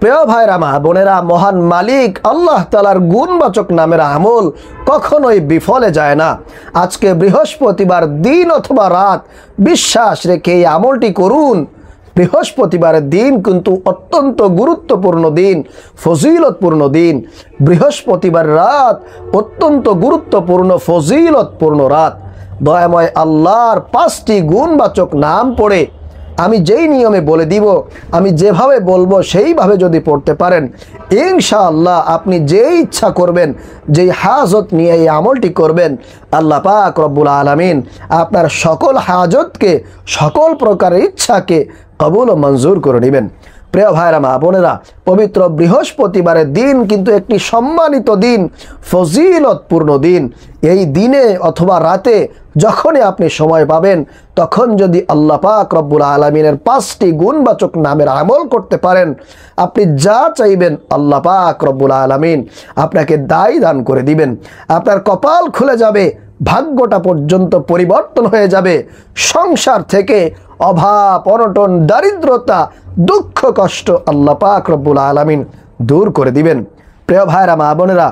প্রিয় ভাইরা মা বোনেরা, মহান মালিক আল্লাহ তাআলার গুণবাচক নামের আমল কখনোই বিফলে যায় না। আজকে বৃহস্পতিবার দিন অথবা রাত বিশ্বাস রেখে এই আমলটি করুন। বৃহস্পতিবারের দিন কিন্তু অত্যন্ত গুরুত্বপূর্ণ দিন, ফজিলতপূর্ণ দিন। বৃহস্পতিবার রাত অত্যন্ত গুরুত্বপূর্ণ ফজিলতপূর্ণ রাত। দয়াময় আল্লাহর 5টি গুণবাচক নাম পড়ে আমি যেই নিয়মে বলে দিব, আমি যেভাবে বলবো সেইভাবে যদি পড়তে পারেন, ইনশাআল্লাহ আপনি যেই ইচ্ছা করবেন, যেই হাজত নিয়ে এই আমলটি করবেন, আল্লাহ পাক রব্বুল আলামিন আপনার সকল হাজতকে, সকল প্রকারের ইচ্ছাকে কবুল ও মঞ্জুর করে নেবেন। প্রিয় ভাইরা মা বোনেরা, পবিত্র বৃহস্পতিবারের দিন কিন্তু একটি সম্মানিত দিন, ফজিলতপূর্ণ দিন। এই দিনে অথবা রাতে যখনই আপনি সময় পাবেন, তখন যদি আল্লাহ পাক রব্বুল আলামিনের 5টি গুণবাচক নামের আমল করতে পারেন, আপনি যা চাইবেন আল্লাহ পাক রব্বুল আলামিন আপনাকে দায় দান করে দিবেন। আপনার কপাল খুলে যাবে, ভাগ্যটা পর্যন্ত পরিবর্তন হয়ে যাবে। সংসার থেকে অভাব, অনটন, দারিদ্রতা, দুঃখ কষ্ট আল্লাহ পাক রব্বুল আলামিন দূর করে দিবেন। প্রিয় ভাইরা মা বোনেরা,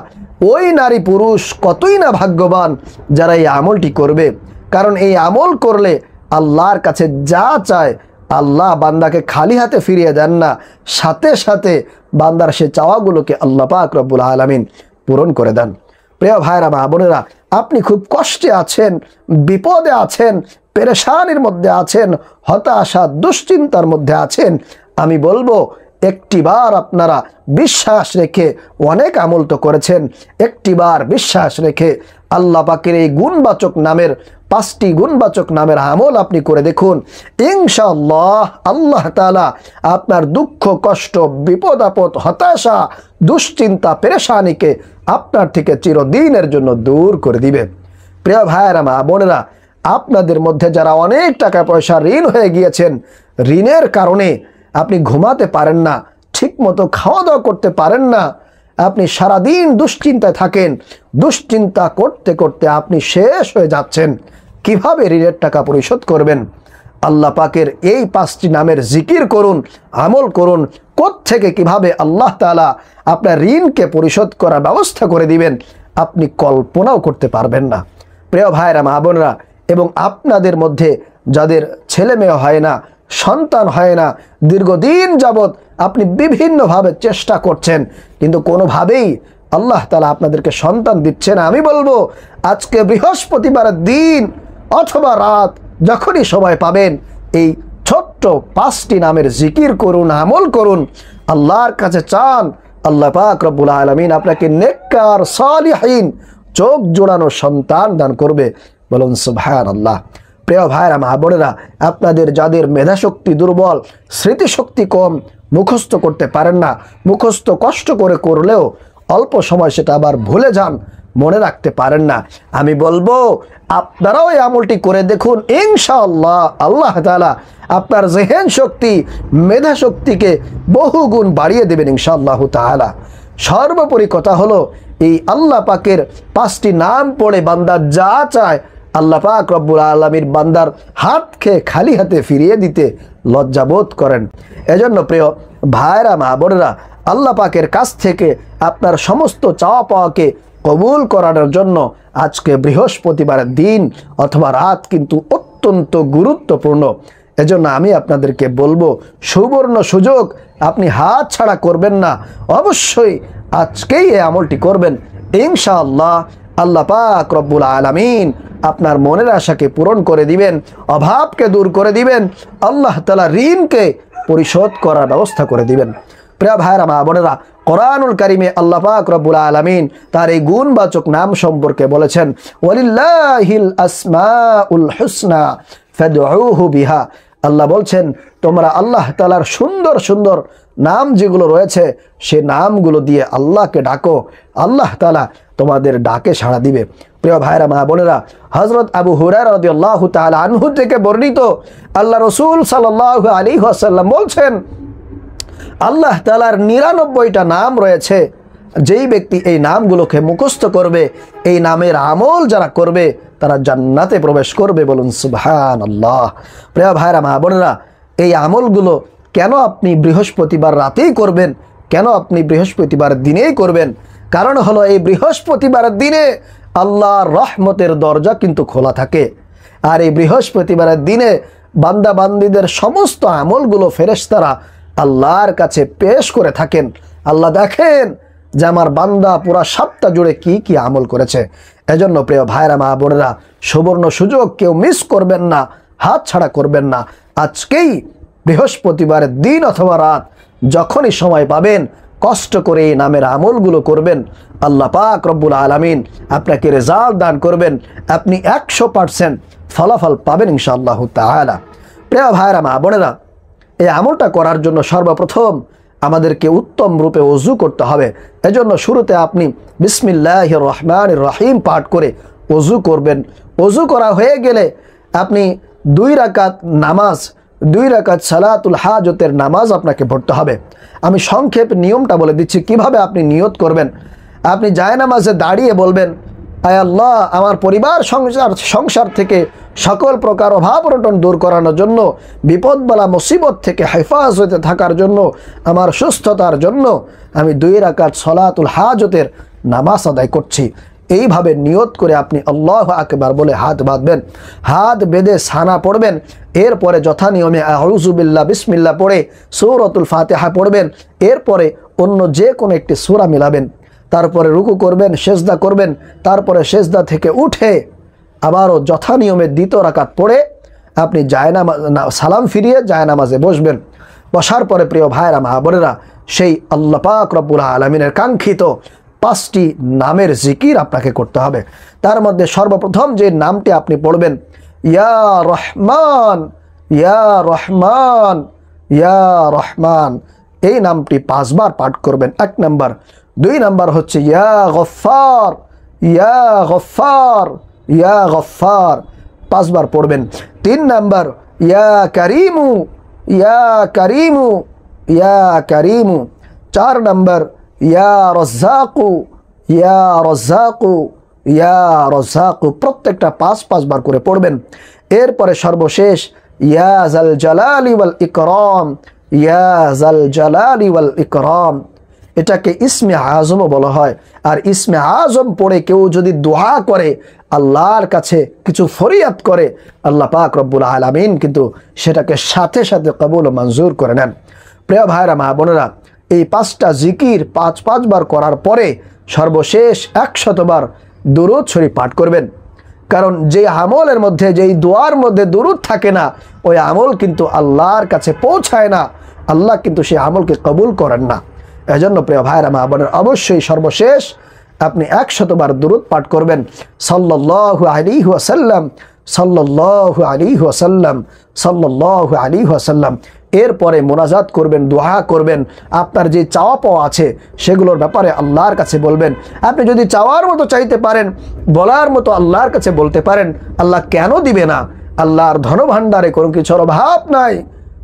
ওই নারী পুরুষ কতই না ভাগ্যবান যারা এই আমলটি করবে। কারণ এই আমল করলে আল্লাহর কাছে যা চায় আল্লাহ বান্দাকে খালি হাতে ফিরিয়ে দেন না, সাথে সাথে বান্দার সে চাওয়াগুলোকে আল্লাহ পাক রব্বুল আলামিন পূরণ করে দেন। প্রিয় ভাইরা মা বোনেরা, আপনি খুব কষ্টে আছেন, বিপদে আছেন, পেরেশানির মধ্যে আছেন, হতাশা দুশ্চিন্তার মধ্যে আছেন, আমি বলবো একটিবার আপনারা বিশ্বাস রেখে, অনেক আমল তো করেছেন, একটিবার বিশ্বাস রেখে আল্লাহ পাকের এই গুণবাচক নামের 5টি গুণবাচক নামের আমল আপনি করে দেখুন। ইনশাআল্লাহ আল্লাহ তাআলা আপনার দুঃখ কষ্ট, বিপদ আপদ, হতাশা, দুশ্চিন্তা, পেরেশানিকে আপনার থেকে চিরদিনের জন্য দূর করে দিবে। প্রিয় ভাইয়েরা মা বোনেরা, আপনাদের মধ্যে যারা অনেক টাকা পয়সা ঋণ হয়ে গিয়েছেন, ঋণের কারণে আপনি ঘুমাতে পারেন না, ঠিকমতো খাওয়া দাওয়া করতে পারেন না, আপনি সারাদিন দুশ্চিন্তায় থাকেন, দুশ্চিন্তা করতে করতে আপনি শেষ হয়ে যাচ্ছেন, কিভাবে ঋণের টাকা পরিশোধ করবেন? আল্লাহ পাকের এই 5টি নামের জিকির করুন, আমল করুন। কোত্থেকে কিভাবে আল্লাহ তাআলা আপনার ঋণকে পরিশোধ করার ব্যবস্থা করে দিবেন আপনি কল্পনাও করতে পারবেন না। প্রিয় ভাইরা মা বোনেরা, এবং আপনাদের মধ্যে যাদের ছেলে মেয়ে হয় না, সন্তান হয় না, দীর্ঘদিন যাবৎ আপনি বিভিন্নভাবে চেষ্টা করছেন কিন্তু কোনোভাবেই আল্লাহ তাআলা আপনাদেরকে সন্তান দিচ্ছে না, আমি বলবো আজকে বৃহস্পতিবারের দিন অথবা রাত যখনই সময় পাবেন, এই ছোট্ট 5টি নামের জিকির করুন, আমল করুন, আল্লাহর কাছে চান, আল্লাহ পাক রব্বুল আলামিন আপনাকে নেককার সালিহিন চোখ জোড়ানো সন্তান দান করবে। বলুন সুবহানাল্লাহ। প্রিয় ভাইরা মা বোনেরা, আপনাদের যাদের মেধাশক্তি দুর্বল, স্মৃতিশক্তি কম, মুখস্থ করতে পারেন না, মুখস্থ কষ্ট করে করলেও অল্প সময় সেটা আবার ভুলে যান, মনে রাখতে পারেন না, আমি বলবো আপনারাও এই আমলটি করে দেখুন। ইনশাআল্লাহ আল্লাহ তাআলা আপনার জেহেন শক্তি, মেধা শক্তিকে বহুগুণ বাড়িয়ে দেবেন ইনশাআল্লাহ তাআলা। সর্বোপরি কথা হলো, এই আল্লাহ পাকের 5টি নাম পড়ে বান্দা যা চায় আল্লাহ পাক রব্বুল আলামিন বান্দার হাতকে খালি হাতে ফিরিয়ে দিতে লজ্জাবোধ করেন। এজন্য প্রিয় ভাইরা মা বোনেরা, আল্লাহ পাকের কাছ থেকে আপনার সমস্ত চাওয়া পাওয়াকে কবুল করানোর জন্য আজকে বৃহস্পতিবারের দিন অথবা রাত কিন্তু অত্যন্ত গুরুত্বপূর্ণ। এজন্য আমি আপনাদেরকে বলবো, সুবর্ণ সুযোগ আপনি হাত ছাড়া করবেন না, অবশ্যই আজকেই এই আমলটি করবেন। ইনশাআল্লাহ আল্লাহ পাক রব্বুল আলামিন আপনার মনের আশাকে পূরণ করে দিবেন, অভাবকে দূর করে দিবেন, আল্লাহ তাআলা ঋণকে পরিশোধ করার ব্যবস্থা করে দিবেন। প্রিয় ভাইরা মা বোনেরা, কোরআনুল কারিমে আল্লাহ পাক রব্বুল আলামিন তার এই গুণবাচক নাম সম্পর্কে বলেছেন, ওয়ালিল্লাহিল আসমাউল হুসনা ফাদউহু বিহা। আল্লাহ বলছেন, তোমরা আল্লাহ তাআলার সুন্দর সুন্দর নাম যেগুলো রয়েছে সে নামগুলো দিয়ে আল্লাহকে ডাকো, আল্লাহ তাআলা তোমাদের ডাকে সাড়া দিবে। প্রিয় ভাইরা মা বোনেরা, হযরত আবু হুরায়রা রাদিয়াল্লাহু তাআলা আনহু থেকে বর্ণিত, আল্লাহ রাসূল সাল্লাল্লাহু আলাইহি ওয়াসাল্লাম বলছেন, আল্লাহ তাআলার 99টা নাম রয়েছে, যেই ব্যক্তি এই নামগুলোকে মুখস্থ করবে, এই নামের আমল যারা করবে, তারা জান্নাতে প্রবেশ করবে। বলুন সুবহানাল্লাহ। প্রিয় ভাইরা মা বোনেরা, এই আমলগুলো কেন আপনি বৃহস্পতিবার রাতেই করবেন কেন আপনি বৃহস্পতিবার দিনেই করবেন? কারণ হলো এই বৃহস্পতিবার দিনে আল্লাহর রহমতের দরজা কিন্তু খোলা থাকে। আর এই বৃহস্পতিবারের দিনে বান্দা বান্দীদের সমস্ত আমলগুলো ফেরেশতারা আল্লাহর কাছে পেশ করে থাকেন। আল্লাহ দেখেন যে আমার বান্দা পুরা সপ্তাহ জুড়ে কি কি আমল করেছে। এজন্য প্রিয় ভাইরা মা বোনেরা, সুবর্ণ সুযোগ কেউ মিস করবেন না, হাত ছাড়া করবেন না। আজকেই বৃহস্পতিবারের দিন অথবা রাত যখনই সময় পাবেন কষ্ট করে এই নামের আমলগুলো করবেন। আল্লাহ পাক রব্বুল আলামিন আপনাকে রেজাল্ট দান করবেন, আপনি 100% ফলাফল পাবেন ইনশাআল্লাহ তাআলা। প্রিয় ভাইরা মা বোনেরা, এই আমলটা করার জন্য সর্বপ্রথম আমাদেরকে উত্তম রূপে ওযু করতে হবে। এজন্য শুরুতে আপনি বিসমিল্লাহির রহমানির রহিম পাঠ করে ওযু করবেন। ওযু করা হয়ে গেলে আপনি 2 রাকাত নামাজ, 2 রাকাত সালাতুল হাজতের নামাজ আপনাকে পড়তে হবে। আমি সংক্ষেপ নিয়মটা বলে দিচ্ছি কিভাবে আপনি নিয়ত করবেন। আপনি জায়নামাজে দাঁড়িয়ে বলবেন, আয় আল্লাহ, আমার পরিবার সংসার থেকে সকল প্রকার অভাব অনটন দূর করানোর জন্য, বিপদবালা মুসিবত থেকে হেফাজতে থাকার জন্য, আমার সুস্থতার জন্য আমি 2 রাকাত সালাতুল হাজতের নামাজ আদায় করছি। এইভাবে নিয়ত করে আপনি আল্লাহু আকবার বলে হাত বাঁধবেন। হাত বেঁধে সানা পড়বেন। এরপরে যথা নিয়মে আউযু বিল্লাহ বিসমিল্লাহ পড়ে সূরাতুল ফাতিহা পড়বেন। এরপরে অন্য যে কোনো একটি সূরা মিলাবেন। তারপরে রুকু করবেন, সেজদা করবেন। তারপরে সেজদা থেকে উঠে আবারও যথা নিয়মে 2 রাকাত পড়ে আপনি সালাম ফিরিয়ে জায়নামাজে বসবেন। বসার পরে প্রিয় ভাইরা মা বোনেরা, সেই আল্লাহ পাক রব্বুল আলামিনের কাঙ্ক্ষিত 5টি নামের জিকির আপনাকে করতে হবে। তার মধ্যে সর্বপ্রথম যে নামটি আপনি পড়বেন, ইয়া রহমান, ইয়া রহমান, ইয়া রহমান, এই নামটি 5 বার পাঠ করবেন। 1 নাম্বার। 2 নাম্বার হচ্ছে ইয়া গফফার, ইয়া গফফার, ইয়া গফফার, 5 বার পড়বেন। 3 নাম্বার ইয়া কারিমু, ইয়া কারিমু, ইয়া কারিমু। 4 নাম্বার ইয়া রাজ্জাকু, ইয়া রাজ্জাকু, ইয়া রাজ্জাকু। প্রত্যেকটা 5 বার করে পড়বেন। এরপরে সর্বশেষ ইয়া জাল জালালি ওয়াল ইকরাম, ইয়া জাল জালালি ওয়াল ইকরাম। এটাকে ইসমে আজমও বলা হয়। আর ইসমে আজম পড়ে কেউ যদি দোয়া করে, আল্লাহর কাছে কিছু ফরিয়াদ করে, আল্লাহ পাক রব্বুল আলামিন কিন্তু সেটাকে সাথে সাথে কবুল ও মঞ্জুর করে নেন। প্রিয় ভাইরা মা বোনেরা, এই 5টা জিকির 5 বার করার পরে সর্বশেষ 100 বার দুরূদ শরীফ পাঠ করবেন। কারণ যে আমলের মধ্যে, যেই দোয়ার মধ্যে দুরূদ থাকে না, ওই আমল কিন্তু আল্লাহর কাছে পৌঁছায় না। আল্লাহ কিন্তু সেই আমলকে কবুল করেন না। এজন্য প্রিয় ভাইরা মা বোনের, অবশ্যই সর্বশেষ আপনি 100 বার দুরূদ পাঠ করবেন। সাল্লাল্লাহু আলাইহি ওয়াসাল্লাম, সাল্লাল্লাহু আলাইহি ওয়াসাল্লাম, সাল্লাল্লাহু আলাইহি ওয়াসাল্লাম। এরপরে মোনাজাত করবেন, দোয়া করবেন। আপনার যে চাওয়া পাওয়া আছে সেগুলোর ব্যাপারে আল্লাহর কাছে বলবেন। আপনি যদি চাওয়ার মতো চাইতে পারেন, বলার মতো আল্লাহর কাছে বলতে পারেন, আল্লাহ কেন দিবে না? আল্লাহর ধনভাণ্ডারে কোনো কিছুর অভাব নাই,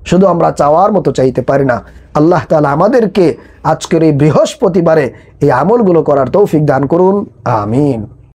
শুধু আমরা চাওয়ার মতো চাইতে পারি না। আল্লাহ তাআলা আমাদেরকে আজকের এই বৃহস্পতিবারে এই আমলগুলো করার তৌফিক দান করুন। আমিন।